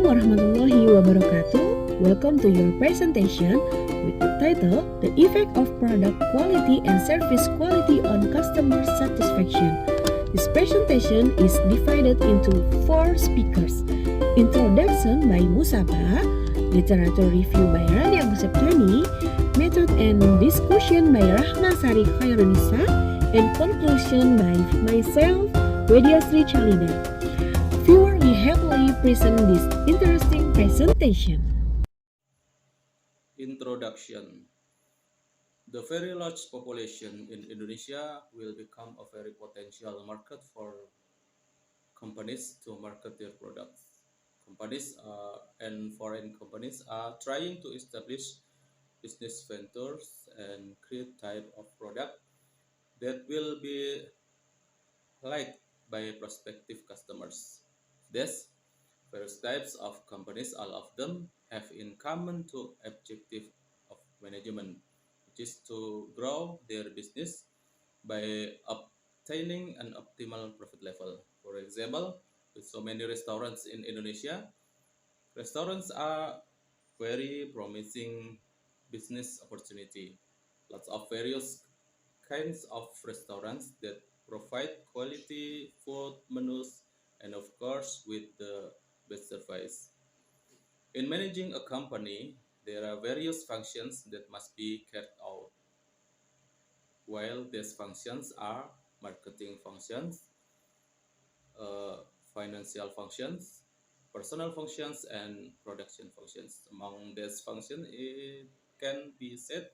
warahmatullahi wabarakatuh. Welcome to your presentation with the title The Effect of Product Quality and Service Quality on Customer Satisfaction. This presentation is divided into 4 speakers. Introduction by Musaba, literature review by Rani Agusseptani, method and discussion by Rahma, Sari, Khairunnisa, and conclusion by myself, Wediastri Chalida. Viewer, we happily present this interesting presentation. Introduction. The very large population in Indonesia will become a very potential market for companies to market their products. Companies and foreign companies are trying to establish business ventures and create type of product that will be liked by prospective customers. Thus, various types of companies, all of them have in common to objective of management, which is to grow their business by obtaining an optimal profit level. For example, with so many restaurants in Indonesia, restaurants are very promising business opportunity. Lots of various kinds of restaurants that provide quality food menus and of course with the best service. In managing a company, there are various functions that must be carried out. While these functions are marketing functions, uh, financial functions, personal functions, and production functions. Among these functions, it can be said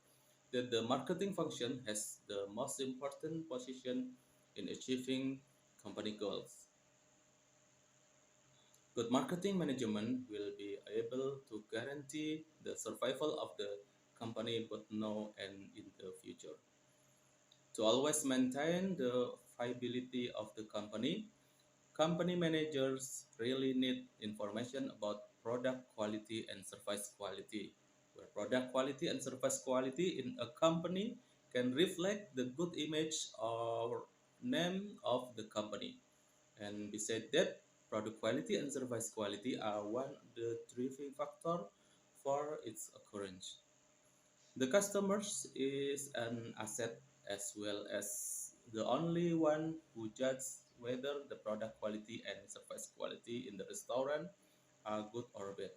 that the marketing function has the most important position in achieving company goals. Good marketing management will be able to guarantee the survival of the company both now and in the future. To always maintain the viability of the company, company managers really need information about product quality and service quality. Where product quality and service quality in a company can reflect the good image or name of the company. And besides that, product quality and service quality are one of the driving factor for its occurrence. The customers is an asset as well as the only one who judges whether the product quality and service quality in the restaurant are good or bad.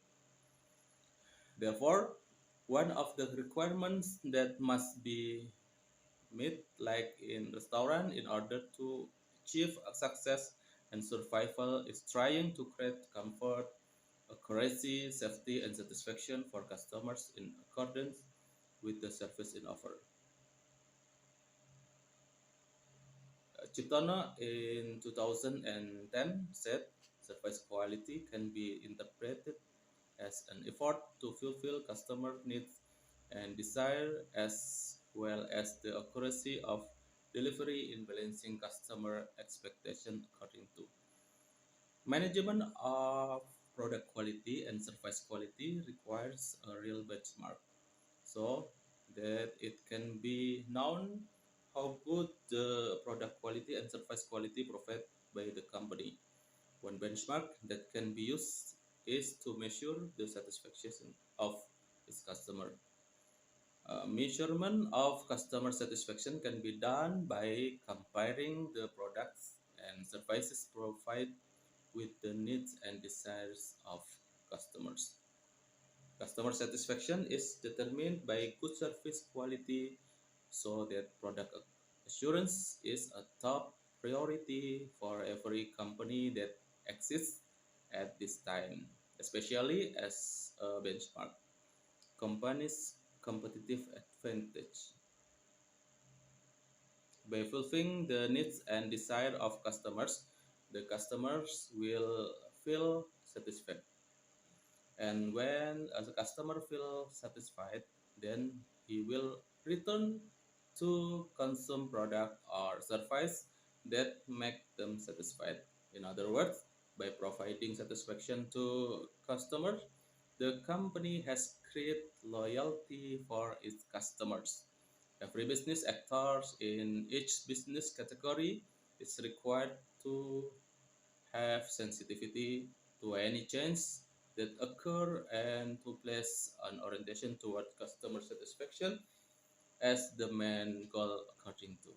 Therefore, one of the requirements that must be met like in restaurant in order to achieve a success and survival is trying to create comfort, accuracy, safety, and satisfaction for customers in accordance with the service in offer. Chitana in 2010 said service quality can be interpreted as an effort to fulfill customer needs and desire as well as the accuracy of delivery in balancing customer expectation according to management of product quality and service quality requires a real benchmark so that it can be known how good the product quality and service quality provided by the company. One benchmark that can be used is to measure the satisfaction of its customer. Measurement of customer satisfaction can be done by comparing the products and services provided with the needs and desires of customers. Customer satisfaction is determined by good service quality so that product assurance is a top priority for every company that exists at this time, especially as a benchmark company's competitive advantage. By fulfilling the needs and desire of customers, the customers will feel satisfied. And when as a customer feels satisfied, then he will return to consume product or service that make them satisfied. In other words, by providing satisfaction to customers, the company has created loyalty for its customers. Every business actors in each business category is required to have sensitivity to any change that occur and to place an orientation toward customer satisfaction as the main goal according to.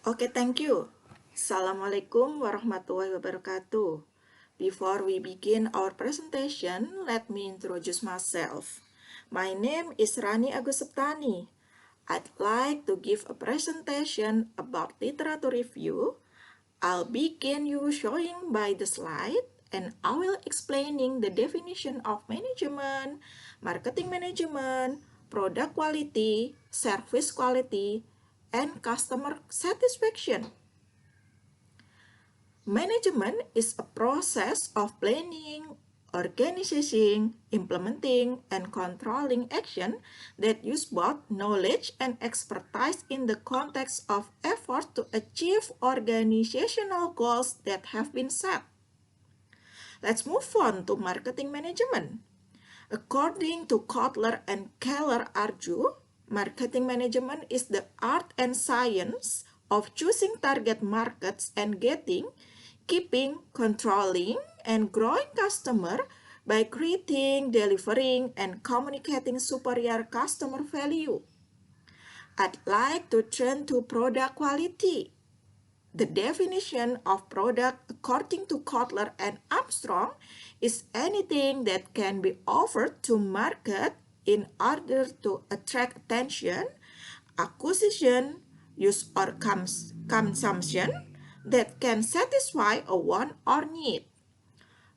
Okay, thank you. Assalamualaikum warahmatullahi wabarakatuh. Before we begin our presentation, let me introduce myself. My name is Rani Agusseptani. I'd like to give a presentation about literature review. I'll begin you showing by the slide and I will explaining the definition of management, marketing management, product quality, service quality, and customer satisfaction. Management is a process of planning, organizing, implementing, and controlling action that use both knowledge and expertise in the context of effort to achieve organizational goals that have been set. Let's move on to marketing management. According to Kotler and Keller-Arju, marketing management is the art and science of choosing target markets and getting, keeping, controlling, and growing customer by creating, delivering, and communicating superior customer value. I'd like to turn to product quality. The definition of product according to Kotler and Armstrong is anything that can be offered to market in order to attract attention, acquisition, use or consumption that can satisfy a want or need.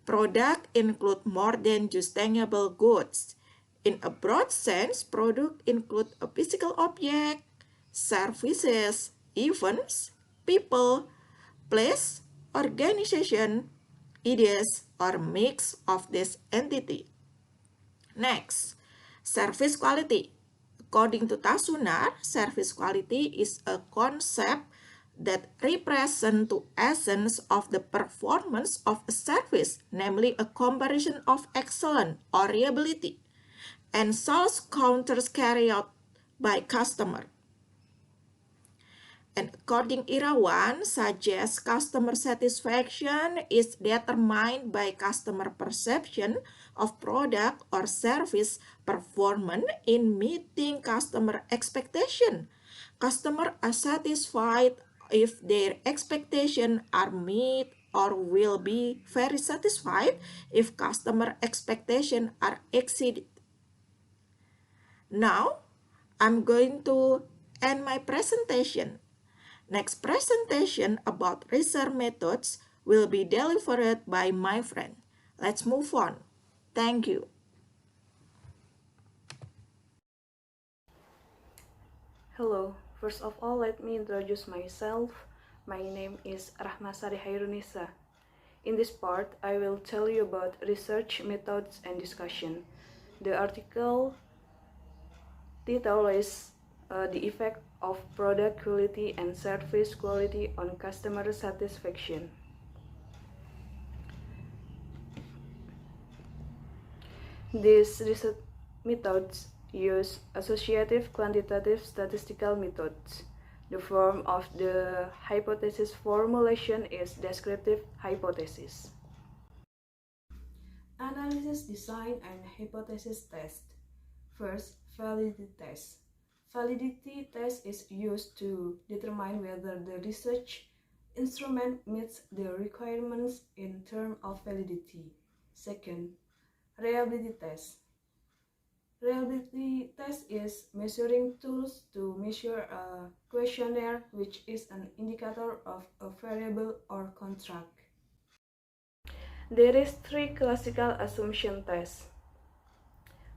Product include more than just tangible goods. In a broad sense, product include a physical object, services, events, people, place, organization, ideas, or mix of this entity. Next, service quality. According to Tasunar, service quality is a concept that represents the essence of the performance of a service, namely a comparison of excellence or reliability, and sales counters carried out by customer. And according Irawan, suggests customer satisfaction is determined by customer perception of product or service performance in meeting customer expectation. Customers are satisfied if their expectations are met or will be very satisfied if customer expectations are exceeded. Now, I'm going to end my presentation. Next presentation about research methods will be delivered by my friend. Let's move on. Thank you. Hello, first of all, let me introduce myself. My name is Rahma Sari Khairunnisa. In this part, I will tell you about research methods and discussion. The article title is the effect of product quality and service quality on customer satisfaction. These research methods use associative quantitative statistical methods. The form of the hypothesis formulation is descriptive hypothesis. Analysis, design, and hypothesis test. First, validity test. Validity test is used to determine whether the research instrument meets the requirements in terms of validity. Second, reliability test. Reliability test is measuring tools to measure a questionnaire, which is an indicator of a variable or contract. There is three classical assumption tests.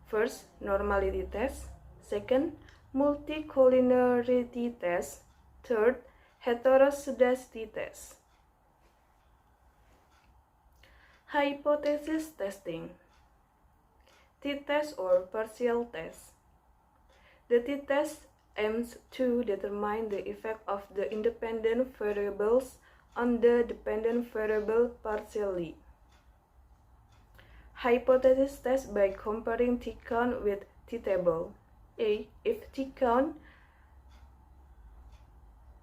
First, normality test. Second, multicollinearity test. Third, heteroscedasticity test. Hypothesis testing. T-test or partial test. The t-test aims to determine the effect of the independent variables on the dependent variable partially. Hypothesis test by comparing t-count with t-table. A. If t-count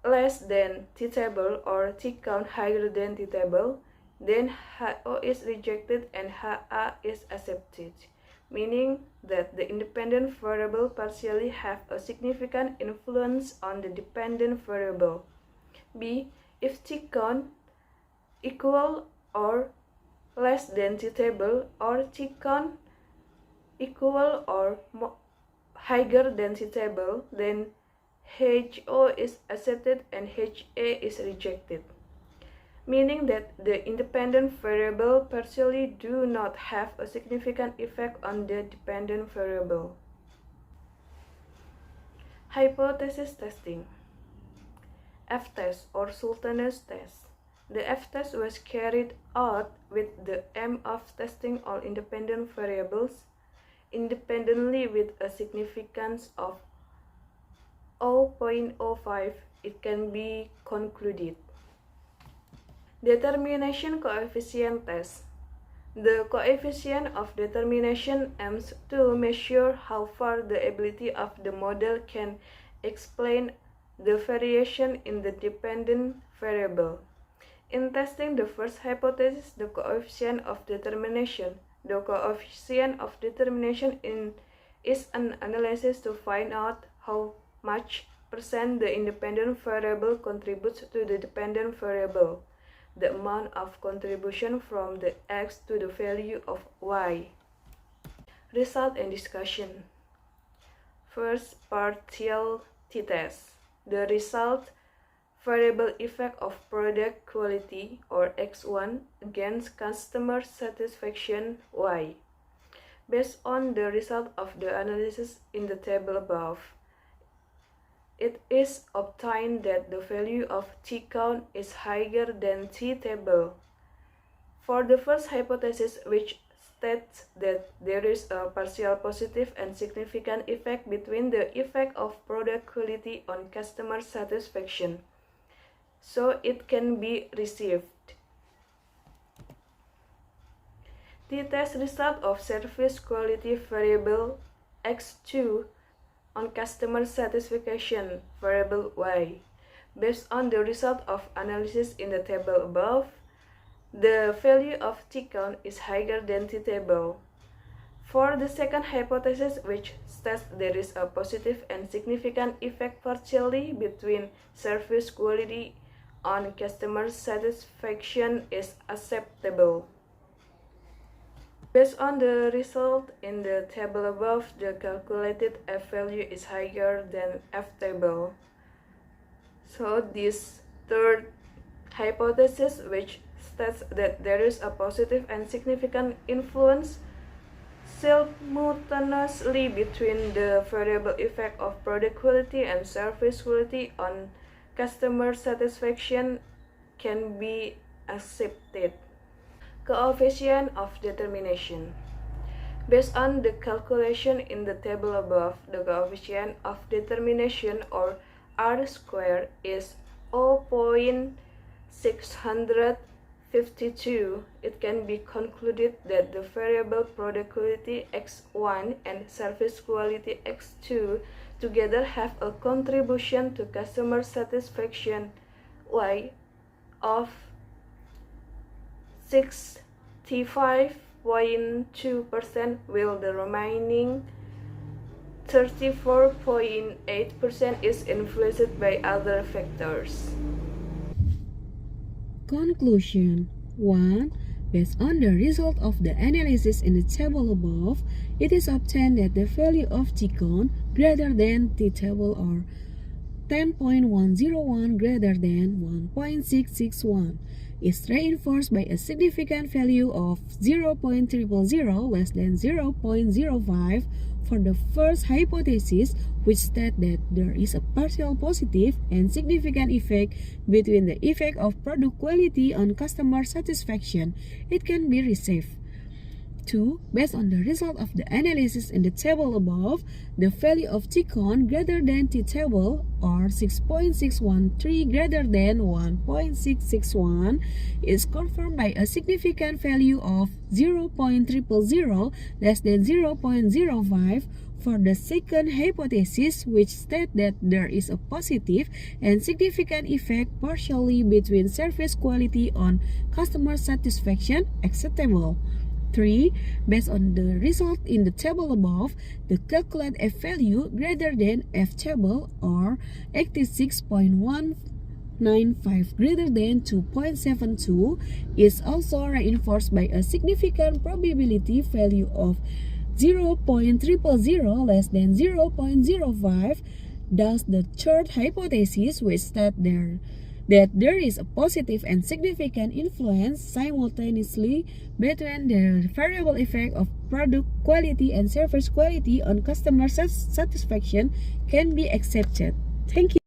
less than t-table or t-count higher than t-table, then HO is rejected and HA is accepted, meaning that the independent variable partially have a significant influence on the dependent variable. B. If T count equal or less than T table, or T count equal or higher than T table, then HO is accepted and HA is rejected, meaning that the independent variable partially do not have a significant effect on the dependent variable. Hypothesis testing. F-test or Sultan's test. The F-test was carried out with the aim of testing all independent variables independently with a significance of 0.05. It can be concluded. Determination coefficient test. The coefficient of determination aims to measure how far the ability of the model can explain the variation in the dependent variable. In testing the first hypothesis, the coefficient of determination. The coefficient of determination is an analysis to find out how much percent the independent variable contributes to the dependent variable, the amount of contribution from the x to the value of y. Result and discussion. First, partial t-test. The result, variable effect of product quality or X1 against customer satisfaction Y. Based on the result of the analysis in the table above, it is obtained that the value of T count is higher than T table. For the first hypothesis, which states that there is a partial positive and significant effect between the effect of product quality on customer satisfaction, so it can be received. T-test result of service quality variable X2 on customer satisfaction variable Y. Based on the result of analysis in the table above, the value of T count is higher than T table. For the second hypothesis, which states there is a positive and significant effect partially between service quality on customer satisfaction, is acceptable. Based on the result in the table above, the calculated F value is higher than F table. So this third hypothesis, which states that there is a positive and significant influence simultaneously between the variable effect of product quality and service quality on customer satisfaction, can be accepted. Coefficient of determination. Based on the calculation in the table above, the coefficient of determination, or R square, is 0.652. It can be concluded that the variable product quality X1 and service quality X2 together have a contribution to customer satisfaction Y of 65.2%, while the remaining 34.8% is influenced by other factors. Conclusion 1. Based on the result of the analysis in the table above, it is obtained that the value of T count greater than T table, or 10.101 greater than 1.661, is reinforced by a significant value of 0.000 less than 0.05 for the first hypothesis, which states that there is a partial positive and significant effect between the effect of product quality on customer satisfaction. It can be received. 2. Based on the result of the analysis in the table above, the value of T-con greater than T-table or 6.613 greater than 1.661 is confirmed by a significant value of 0.000 less than 0.05 for the second hypothesis, which states that there is a positive and significant effect partially between service quality on customer satisfaction acceptable. 3. Based on the result in the table above, the calculate F value greater than F table or 86.195 greater than 2.72 is also reinforced by a significant probability value of 0.000 less than 0.05. Thus, the third hypothesis, which states that there is a positive and significant influence simultaneously between the variable effect of product quality and service quality on customer satisfaction, can be accepted. Thank you.